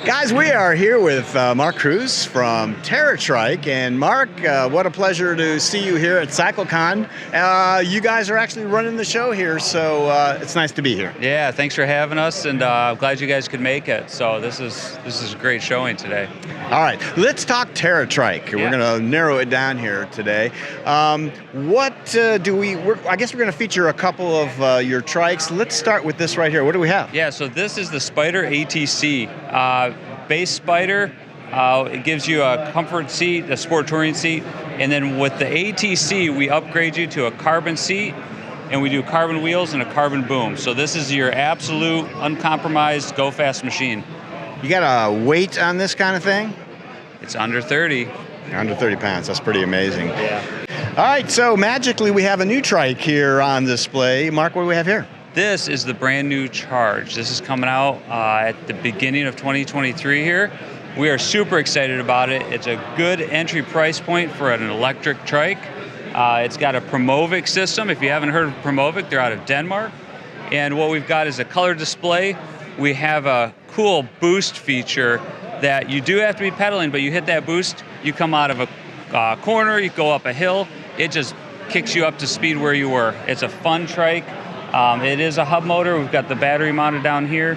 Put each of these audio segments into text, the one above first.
Guys, we are here with Mark Cruz from TerraTrike, and Mark, what a pleasure to see you here at CycleCon. You guys are actually running the show here, so it's nice to be here. Yeah, thanks for having us, and I'm glad you guys could make it. So this is a great showing today. All right, let's talk TerraTrike. Yeah. We're going to narrow it down here today. I guess we're going to feature a couple of your trikes. Let's start with this right here. What do we have? Yeah, so this is the Spider ATC. Base Spider, it gives you a comfort seat, a sport touring seat, and then with the ATC, we upgrade you to a carbon seat, and we do carbon wheels and a carbon boom. So this is your absolute, uncompromised, go-fast machine. You got a weight on this kind of thing? It's under 30. Under 30 pounds, that's pretty amazing. Yeah. All right, so magically we have a new trike here on display. Mark, what do we have here? This is the brand new Charge. This is coming out at the beginning of 2023 here. We are super excited about it. It's a good entry price point for an electric trike. It's got a Promovic system. If you haven't heard of Promovic, they're out of Denmark. And what we've got is a color display. We have a cool boost feature that you do have to be pedaling, but you hit that boost, you come out of a corner, you go up a hill, it just kicks you up to speed where you were. It's a fun trike. It is a hub motor. We've got the battery mounted down here,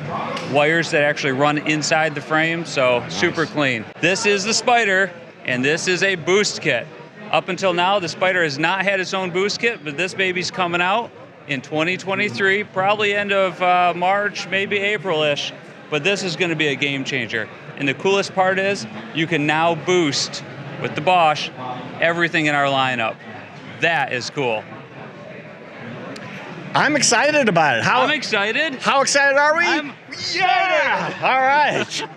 wires that actually run inside the frame, so super clean. This is the Spider, and this is a boost kit. Up until now, the Spider has not had its own boost kit, but this baby's coming out in 2023, probably end of March, maybe April-ish, but this is going to be a game changer. And the coolest part is you can now boost, with the Bosch, everything in our lineup. That is cool. I'm excited about it. I'm excited. How excited are we? I'm yeah! All right.